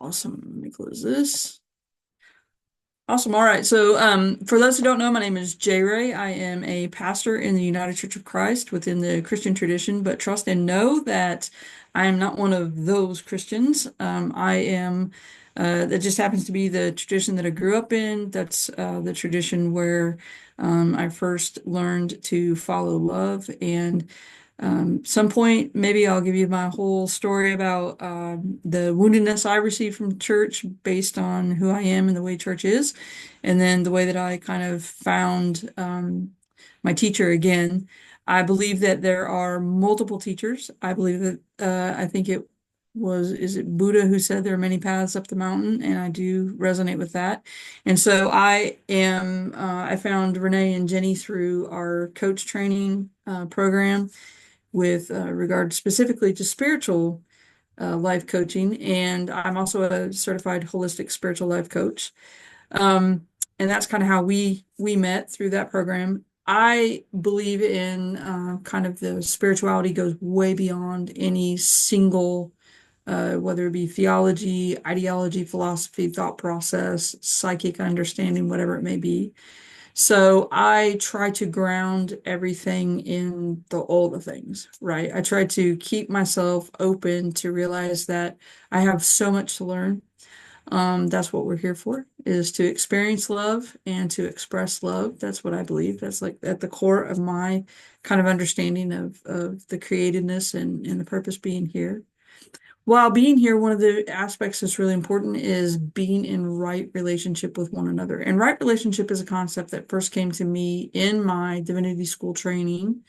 Awesome. Let me close this. Awesome. All right. So, for those who don't know, my name is JRae. I am a pastor in the United Church of Christ within the Christian tradition, but trust and know that I am not one of those Christians. I am, that just happens to be the tradition that I grew up in. That's the tradition where I first learned to follow love. And some point, maybe I'll give you my whole story about the woundedness I received from church based on who I am and the way church is, and then the way that I kind of found my teacher again. I believe that there are multiple teachers. I believe that I think is it Buddha who said there are many paths up the mountain, and I do resonate with that. And so I found Renee and Jenny through our coach training program with regard specifically to spiritual life coaching. And I'm also a certified holistic spiritual life coach. Um, and that's kind of how we met through that program. I believe in kind of the spirituality goes way beyond any single, whether it be theology, ideology, philosophy, thought process, psychic understanding, whatever it may be. So I try to ground everything in all the things, right? I try to keep myself open to realize that I have so much to learn. That's what we're here for, is to experience love and to express love. That's what I believe. That's like at the core of my kind of understanding of the createdness and the purpose being here. While being here, one of the aspects that's really important is being in right relationship with one another. And right relationship is a concept that first came to me in my divinity school training.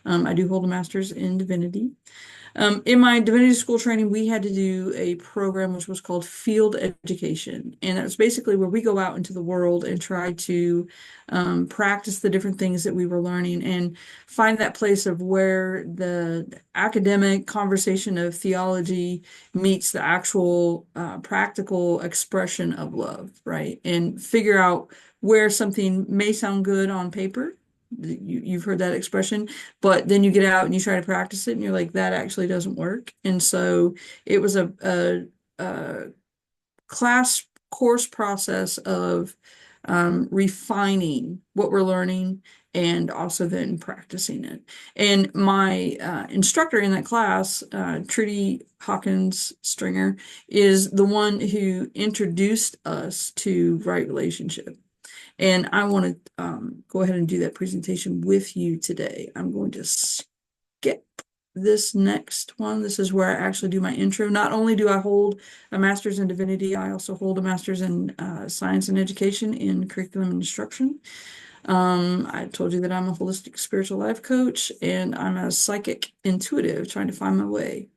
I do hold a master's in divinity. In my divinity school training, we had to do a program which was called field education. And that was basically where we go out into the world and try to practice the different things that we were learning and find that place of where the academic conversation of theology meets the actual practical expression of love, right? And figure out where something may sound good on paper. You've heard that expression, but then you get out and you try to practice it and you're like, that actually doesn't work. And so it was a class course process of refining what we're learning and also then practicing it. And my instructor in that class, Trudy Hawkins Stringer, is the one who introduced us to Right Relationship. And I want to go ahead and do that presentation with you today. I'm going to skip this next one. This is where I actually do my intro. Not only do I hold a master's in divinity, I also hold a master's in science and education in curriculum and instruction. I told you that I'm a holistic spiritual life coach and I'm a psychic intuitive trying to find my way.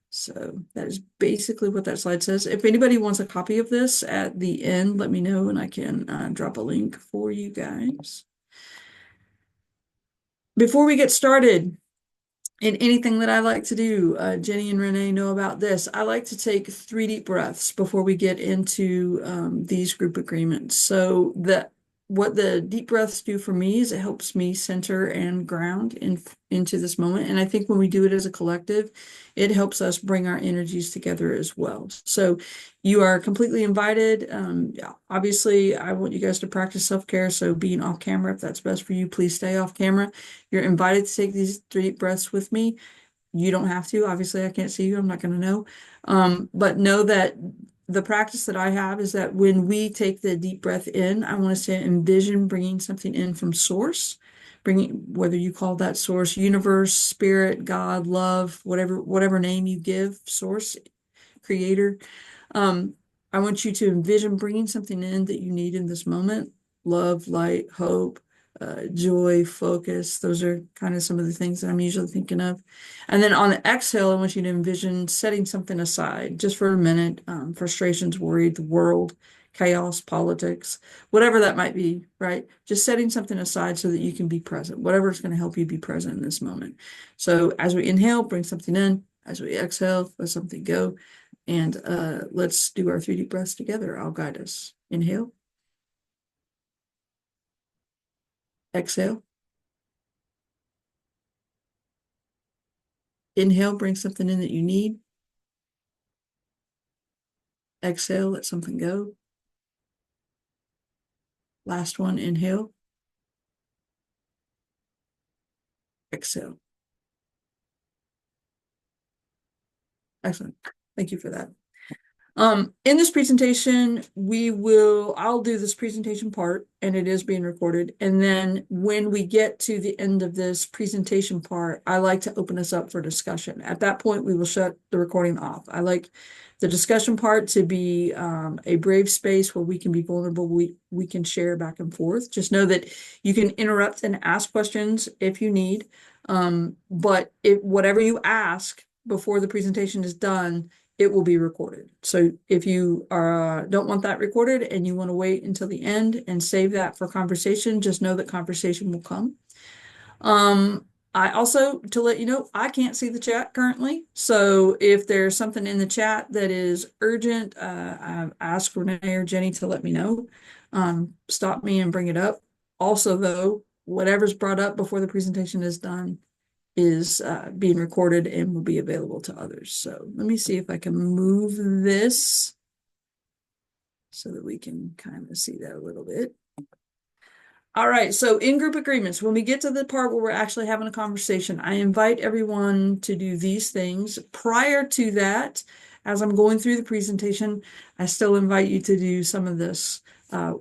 So that is basically what that slide says. If anybody wants a copy of this at the end, let me know and I can drop a link for you guys. Before we get started, in anything that I like to do, Jenny and Renee know about this. I like to take 3 deep breaths before we get into these group agreements. So what the deep breaths do for me is it helps me center and ground into this moment. And I think when we do it as a collective, it helps us bring our energies together as well. So you are completely invited. Yeah, obviously, I want you guys to practice self-care. So being off camera, if that's best for you, please stay off camera. You're invited to take these 3 deep breaths with me. You don't have to. Obviously, I can't see you. I'm not going to know. But know that the practice that I have is that when we take the deep breath in, I want us to envision bringing something in from source, bringing whether you call that source, universe, spirit, God, love, whatever name you give, source, creator. Um, I want you to envision bringing something in that you need in this moment: love, light, hope, joy, focus. Those are kind of some of the things that I'm usually thinking of. And then on the exhale, I want you to envision setting something aside just for a minute. Frustrations, worry, the world, chaos, politics, whatever that might be, right? Just setting something aside so that you can be present, whatever is going to help you be present in this moment. So as we inhale, bring something in. As we exhale, let something go. And let's do our 3 deep breaths together. I'll guide us. Inhale, exhale. Inhale, bring something in that you need. Exhale, let something go. Last one, inhale, exhale. Excellent. Thank you for that. In this presentation, I'll do this presentation part, and it is being recorded. And then when we get to the end of this presentation part, I like to open us up for discussion. At that point, we will shut the recording off. I like the discussion part to be a brave space where we can be vulnerable. We can share back and forth. Just know that you can interrupt and ask questions if you need. But if whatever you ask before the presentation is done, it will be recorded. So if you don't want that recorded and you want to wait until the end and save that for conversation, just know that conversation will come. I also, to let you know, I can't see the chat currently. So if there's something in the chat that is urgent, I ask Renee or Jenny to let me know. Stop me and bring it up. Also, though, whatever's brought up before the presentation is done is being recorded and will be available to others. So let me see if I can move this so that we can kind of see that a little bit. All right, so in-group agreements, when we get to the part where we're actually having a conversation, I invite everyone to do these things. Prior to that, as I'm going through the presentation, I still invite you to do some of this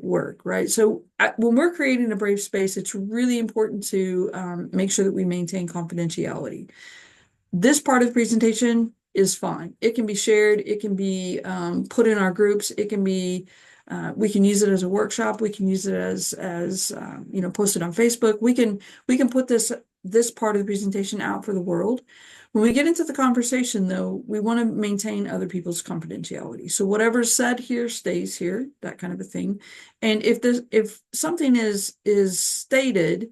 work, right? So when we're creating a brave space, it's really important to make sure that we maintain confidentiality. This part of the presentation is fine. It can be shared. It can be put in our groups. It can be, we can use it as a workshop. We can use it as posted on Facebook. We can put this part of the presentation out for the world. When we get into the conversation, though, we want to maintain other people's confidentiality. So whatever's said here stays here, that kind of a thing. And if something is stated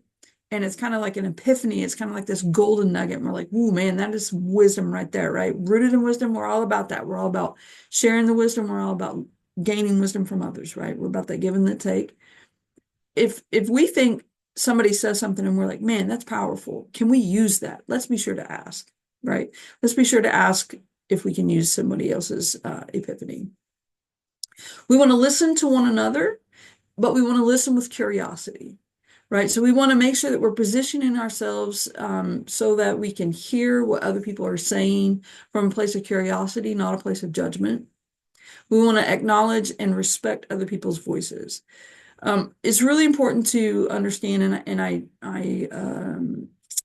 and it's kind of like an epiphany, it's kind of like this golden nugget. And we're like, ooh, man, that is wisdom right there, right? Rooted in wisdom, we're all about that. We're all about sharing the wisdom. We're all about gaining wisdom from others, right? We're about that give and that take. If we think somebody says something and we're like, man, that's powerful, can we use that? Let's be sure to ask, right? Let's be sure to ask if we can use somebody else's epiphany. We want to listen to one another, but we want to listen with curiosity. Right. So we want to make sure that we're positioning ourselves so that we can hear what other people are saying from a place of curiosity, not a place of judgment. We want to acknowledge and respect other people's voices. It's really important to understand, and I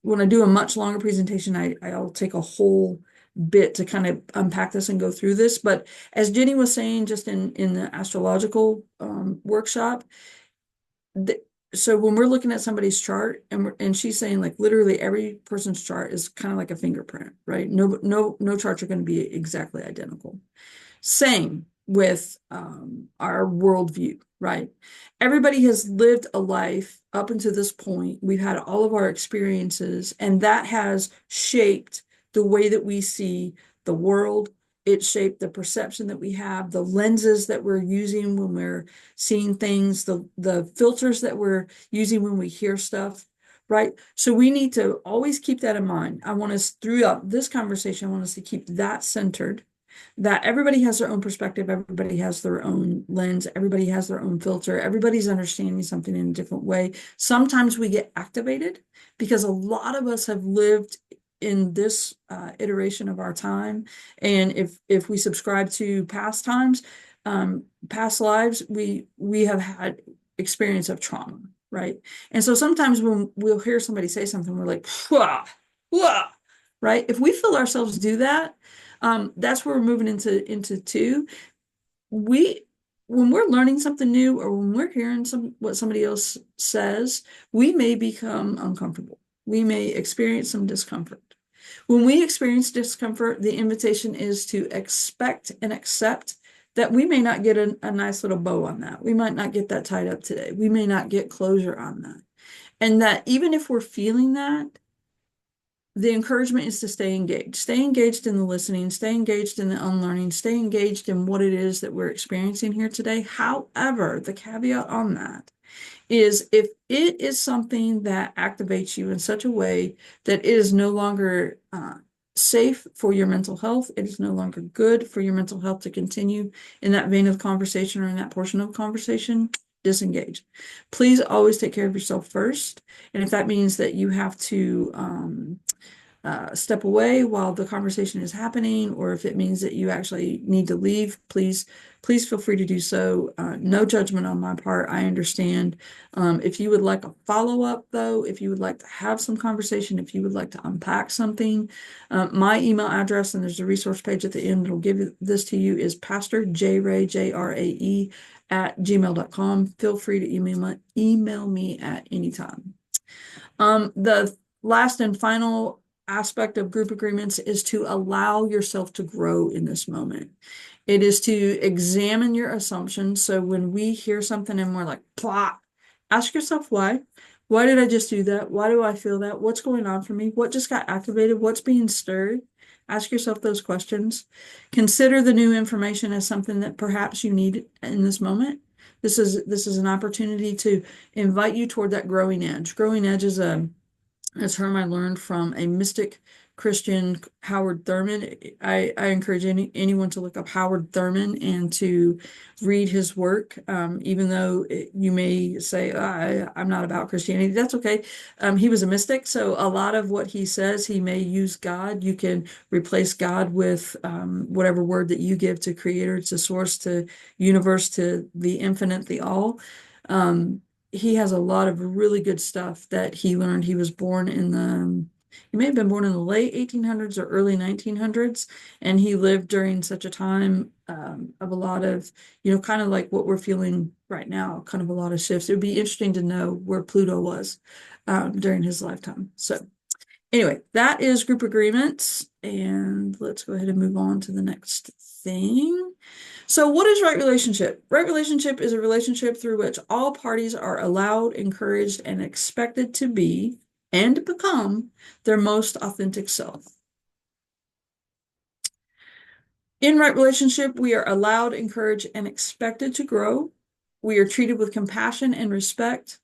when I do a much longer presentation, I'll take a whole bit to kind of unpack this and go through this. But as Jenny was saying, just in the astrological workshop, so when we're looking at somebody's chart and she's saying like literally every person's chart is kind of like a fingerprint, right? No charts are going to be exactly identical. Same with our worldview, right? Everybody has lived a life up until this point. We've had all of our experiences, and that has shaped the way that we see the world. It shaped the perception that we have, the lenses that we're using when we're seeing things, the filters that we're using when we hear stuff, right? So we need to always keep that in mind. I want us, throughout this conversation, I want us to keep that centered, that everybody has their own perspective, everybody has their own lens, everybody has their own filter, everybody's understanding something in a different way. Sometimes we get activated because a lot of us have lived in this iteration of our time. And if we subscribe to past times, past lives, we have had experience of trauma, right? And so sometimes when we'll hear somebody say something, we're like, wah, wah, right? If we feel ourselves do that, that's where we're moving into two. When we're learning something new or when we're hearing what somebody else says, we may become uncomfortable. We may experience some discomfort. When we experience discomfort, the invitation is to expect and accept that we may not get a nice little bow on that. We might not get that tied up today. We may not get closure on that. And that even if we're feeling that, the encouragement is to stay engaged. Stay engaged in the listening, stay engaged in the unlearning, stay engaged in what it is that we're experiencing here today. However, the caveat on that is if it is something that activates you in such a way that it is no longer safe for your mental health. It is no longer good for your mental health to continue in that vein of conversation or in that portion of conversation. Disengage. Please always take care of yourself first. And if that means that you have to step away while the conversation is happening, or if it means that you actually need to leave, please feel free to do so. No judgment on my part. I understand. If you would like a follow-up, though, if you would like to have some conversation, if you would like to unpack something, my email address, and there's a resource page at the end that'll give this to you, is pastorjrae, JRae, @gmail.com. Feel free to email me at any time. The last and final aspect of group agreements is to allow yourself to grow in this moment. It is to examine your assumptions. So when we hear something and we're like, plot, ask yourself why. Why did I just do that? Why do I feel that? What's going on for me? What just got activated? What's being stirred? Ask yourself those questions. Consider the new information as something that perhaps you need in this moment. This is an opportunity to invite you toward that growing edge. Growing edge is a term I learned from a mystic Christian, Howard Thurman. I encourage anyone to look up Howard Thurman and to read his work, even though you may say, I'm not about Christianity. That's okay. He was a mystic, so a lot of what he says, he may use God. You can replace God with whatever word that you give to Creator, to Source, to Universe, to the Infinite, the All. He has a lot of really good stuff that he learned. He was born in he may have been born in the late 1800s or early 1900s, and he lived during such a time of a lot of, kind of like what we're feeling right now, kind of a lot of shifts. It would be interesting to know where Pluto was during his lifetime. So anyway, that is group agreements, and let's go ahead and move on to the next thing. So what is right relationship? Right relationship is a relationship through which all parties are allowed, encouraged, and expected to be and become their most authentic self. In right relationship, we are allowed, encouraged, and expected to grow. We are treated with compassion and respect,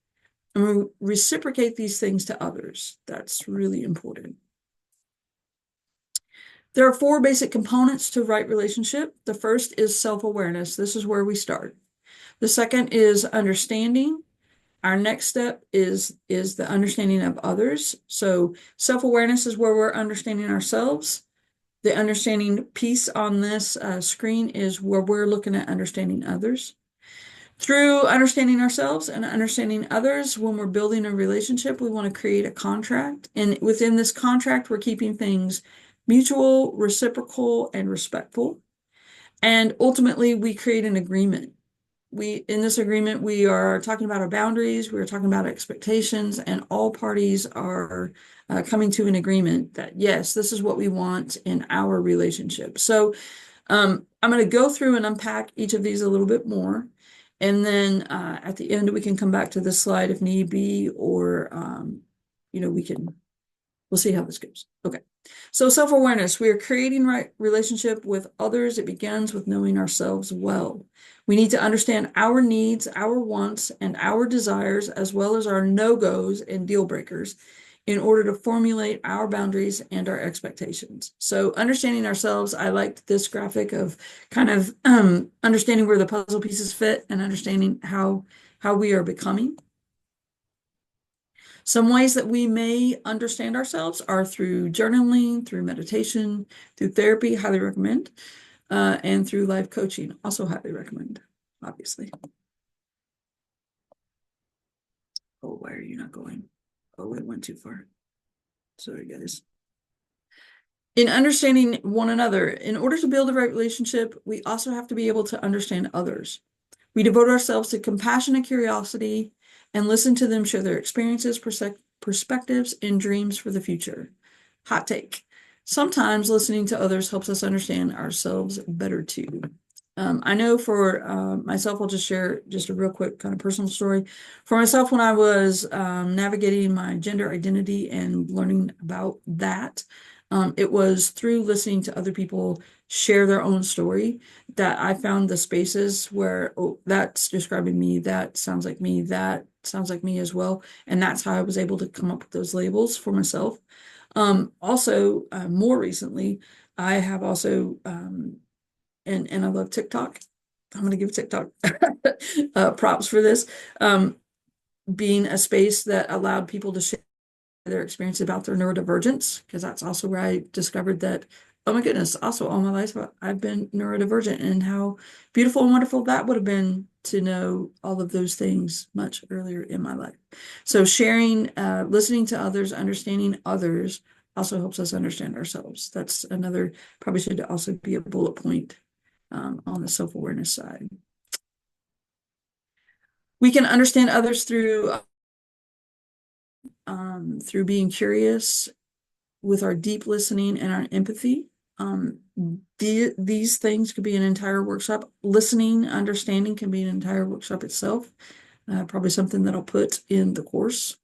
and we reciprocate these things to others. That's really important. There are 4 basic components to right relationship. The first is self-awareness. This is where we start. The second is understanding. Our next step is the understanding of others. So self-awareness is where we're understanding ourselves. The understanding piece on this screen is where we're looking at understanding others. Through understanding ourselves and understanding others, when we're building a relationship, we want to create a contract. And within this contract, we're keeping things mutual, reciprocal, and respectful. And ultimately, we create an agreement. In this agreement, we are talking about our boundaries, we're talking about expectations, and all parties are coming to an agreement that, yes, this is what we want in our relationship. So I'm going to go through and unpack each of these a little bit more. And then at the end, we can come back to this slide if need be, or, we'll see how this goes. Okay. So self-awareness, we are creating right relationship with others. It begins with knowing ourselves well. We need to understand our needs, our wants, and our desires, as well as our no-goes and deal breakers in order to formulate our boundaries and our expectations. So understanding ourselves, I liked this graphic of kind of understanding where the puzzle pieces fit and understanding how we are becoming. Some ways that we may understand ourselves are through journaling, through meditation, through therapy, highly recommend, and through life coaching, also highly recommend, obviously. Oh, why are you not going? Oh, it went too far. Sorry, guys. In understanding one another, in order to build a right relationship, we also have to be able to understand others. We devote ourselves to compassion and curiosity and listen to them share their experiences, perspectives, and dreams for the future. Hot take. Sometimes listening to others helps us understand ourselves better too. I know for myself, I'll just share just a real quick kind of personal story. For myself, when I was navigating my gender identity and learning about that, it was through listening to other people share their own story that I found the spaces where, oh, that's describing me, that sounds like me, that sounds like me as well. And that's how I was able to come up with those labels for myself. Also, more recently, I have also, and I love TikTok. I'm going to give TikTok props for this. Um, Being a space that allowed people to share their experience about their neurodivergence, because that's also where I discovered that, oh my goodness, also all my life I've been neurodivergent, and how beautiful and wonderful that would have been to know all of those things much earlier in my life. So sharing, listening to others, understanding others also helps us understand ourselves. That's another, probably should also be a bullet point on the self-awareness side. We can understand others through being curious with our deep listening and our empathy. These things could be an entire workshop. Listening, understanding can be an entire workshop itself. Probably something that I'll put in the course.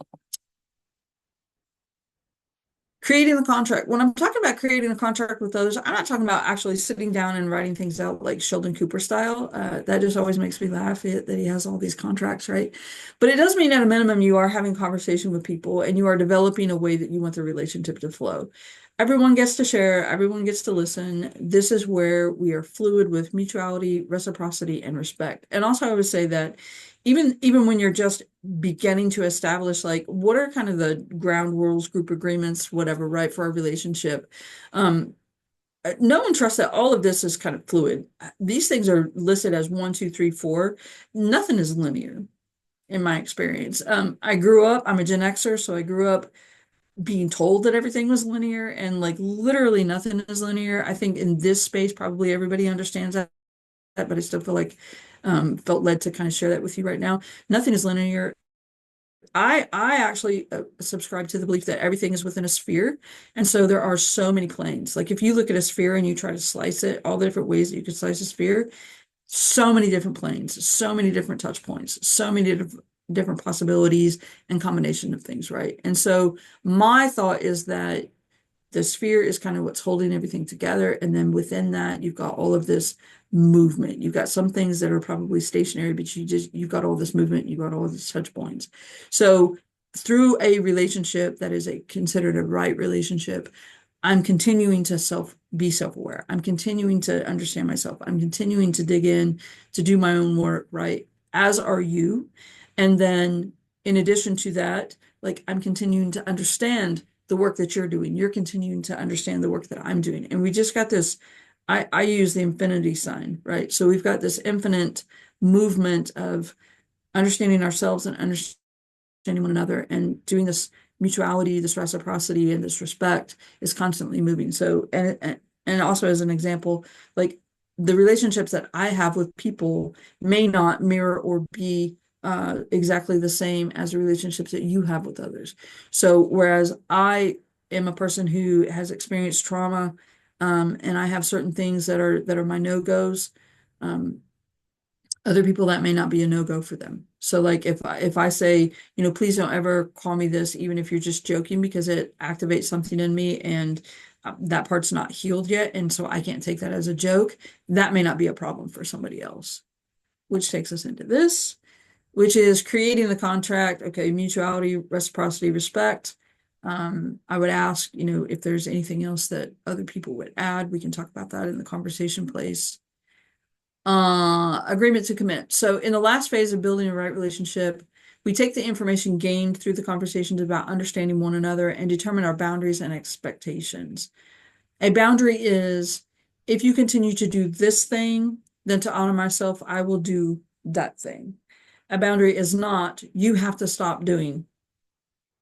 Creating the contract. When I'm talking about creating a contract with others, I'm not talking about actually sitting down and writing things out like Sheldon Cooper style. That just always makes me laugh that he has all these contracts, right? But it does mean at a minimum you are having conversation with people and you are developing a way that you want the relationship to flow. Everyone gets to share, everyone gets to listen. This is where we are fluid with mutuality, reciprocity, and respect. And also, I would say that even when you're just beginning to establish like what are kind of the ground rules, group agreements, whatever, right, for our relationship. Um, no one trusts that all of this is kind of fluid. These things are listed as one, two, three, four. Nothing is linear in my experience. I'm a Gen Xer, so I grew up being told that everything was linear and like literally nothing is linear. I think in this space, probably everybody understands that, but I still feel like felt led to kind of share that with you right now. Nothing is linear. I actually subscribe to the belief that everything is within a sphere, and so there are so many planes. Like if you look at a sphere and you try to slice it, all the different ways that you could slice a sphere, so many different planes, so many different touch points, so many different possibilities and combination of things, right? And so my thought is that the sphere is kind of what's holding everything together. And then within that, you've got all of this movement. You've got some things that are probably stationary, but you've got all this movement, you've got all these touch points. So through a relationship that is considered a right relationship, I'm continuing to be self-aware. I'm continuing to understand myself. I'm continuing to dig in, to do my own work, right? As are you. And then in addition to that, like I'm continuing to understand the work that you're doing. You're continuing to understand the work that I'm doing. And we just got this, I use the infinity sign, right? So we've got this infinite movement of understanding ourselves and understanding one another, and doing this mutuality, this reciprocity, and this respect is constantly moving. So, and also as an example, like the relationships that I have with people may not mirror or be exactly the same as the relationships that you have with others. So, whereas I am a person who has experienced trauma, and I have certain things that are my no-goes. Other people that may not be a no-go for them. So like if I say, please don't ever call me this, even if you're just joking, because it activates something in me and that part's not healed yet. And so I can't take that as a joke. That may not be a problem for somebody else, which takes us into this, which is creating the contract. Okay, mutuality, reciprocity, respect. I would ask, if there's anything else that other people would add, we can talk about that in the conversation place. Agreement to commit. So in the last phase of building a right relationship, we take the information gained through the conversations about understanding one another and determine our boundaries and expectations. A boundary is, if you continue to do this thing, then to honor myself, I will do that thing. A boundary is not, you have to stop doing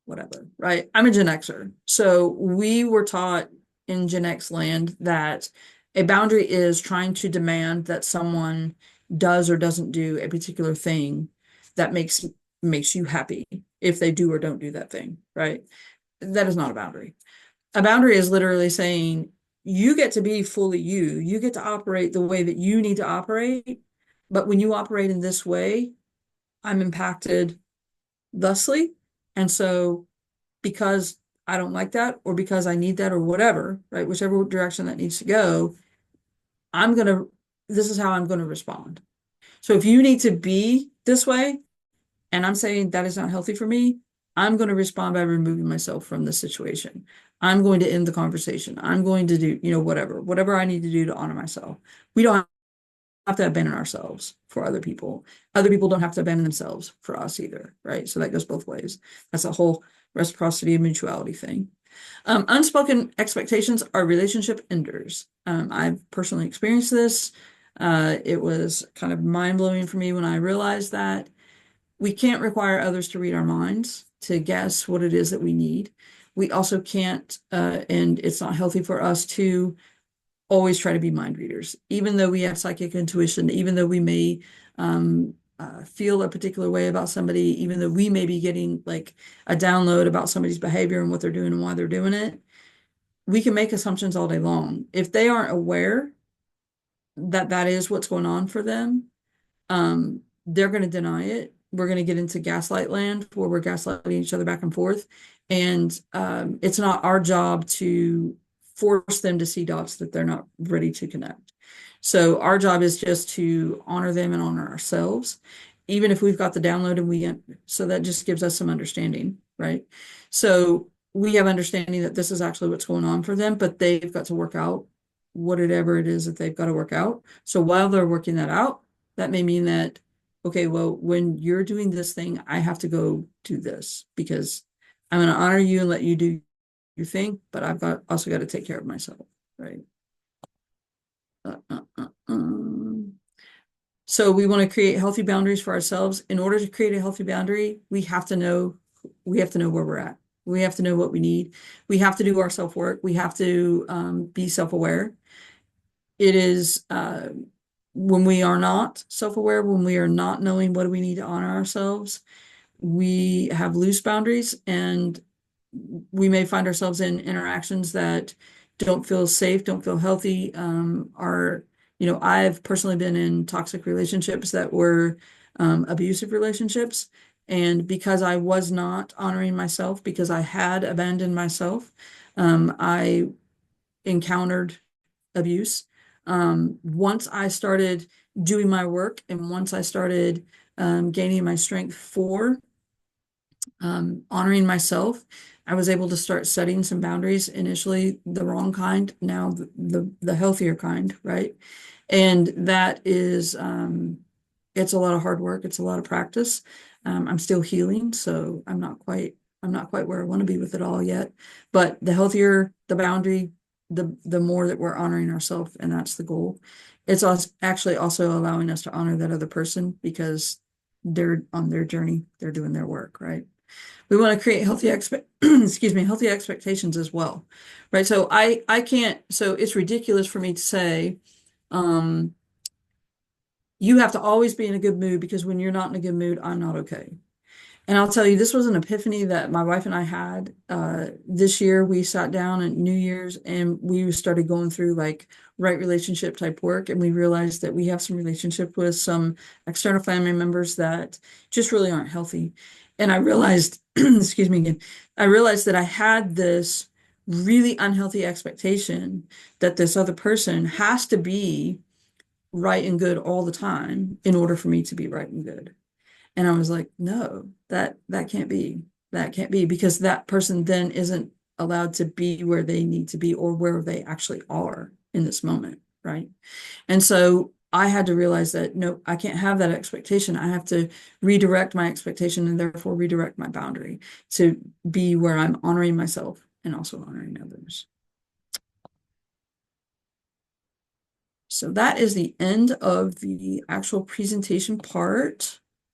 whatever, right? I'm a Gen Xer. So we were taught in Gen X land that a boundary is trying to demand that someone does or doesn't do a particular thing that makes you happy if they do or don't do that thing, right? That is not a boundary. A boundary is literally saying you get to be fully you. You get to operate the way that you need to operate. But when you operate in this way, I'm impacted thusly. And so because I don't like that, or because I need that, or whatever, right? Whichever direction that needs to go, this is how I'm going to respond. So if you need to be this way, and I'm saying that is not healthy for me, I'm going to respond by removing myself from the situation. I'm going to end the conversation. I'm going to do, whatever I need to do to honor myself. We don't have to abandon ourselves for other people. Other people don't have to abandon themselves for us either, right? So that goes both ways. That's a whole reciprocity and mutuality thing. Unspoken expectations are relationship enders. I've personally experienced this. It was kind of mind-blowing for me when I realized that we can't require others to read our minds, to guess what it is that we need. We also can't, and it's not healthy for us to always try to be mind readers, even though we have psychic intuition, even though we may feel a particular way about somebody, even though we may be getting like a download about somebody's behavior and what they're doing and why they're doing it. We can make assumptions all day long. If they aren't aware that that is what's going on for them, they're going to deny it. We're going to get into gaslight land where we're gaslighting each other back and forth. And it's not our job to force them to see dots that they're not ready to connect. So our job is just to honor them and honor ourselves, even if we've got the download and so that just gives us some understanding, right? So we have understanding that this is actually what's going on for them, but they've got to work out whatever it is that they've got to work out. So while they're working that out, that may mean that, okay, well, when you're doing this thing, I have to go do this because I'm going to honor you and let you do your thing, but also got to take care of myself, right? So we want to create healthy boundaries for ourselves. In order to create a healthy boundary, we have to know where we're at. We have to know what we need. We have to do our self-work. We have to be self-aware. It is when we are not self-aware, when we are not knowing what do we need to honor ourselves, we have loose boundaries and we may find ourselves in interactions that don't feel safe, don't feel healthy, I've personally been in toxic relationships that were abusive relationships. And because I was not honoring myself, because I had abandoned myself, I encountered abuse. Once I started doing my work and once I started gaining my strength for honoring myself, I was able to start setting some boundaries, initially the wrong kind, now the healthier kind, right? And that is, it's a lot of hard work. It's a lot of practice. I'm still healing, so I'm not quite where I want to be with it all yet. But the healthier the boundary, the more that we're honoring ourselves, and that's the goal. It's also actually also allowing us to honor that other person because they're on their journey, they're doing their work, right? We want to create healthy healthy expectations as well, right? So I can't, so it's ridiculous for me to say, um, you have to always be in a good mood because when you're not in a good mood, I'm not okay. And I'll tell you, this was an epiphany that my wife and I had this year. We sat down at New Year's and we started going through like right relationship type work. And we realized that we have some relationship with some external family members that just really aren't healthy. And I realized, excuse me again, I realized that I had this really unhealthy expectation that this other person has to be right and good all the time in order for me to be right and good. And I was like, no, that can't be. That can't be because that person then isn't allowed to be where they need to be or where they actually are in this moment, right? And so I had to realize that no, I can't have that expectation. I have to redirect my expectation and therefore redirect my boundary to be where I'm honoring myself and also honoring others. So that is the end of the actual presentation part.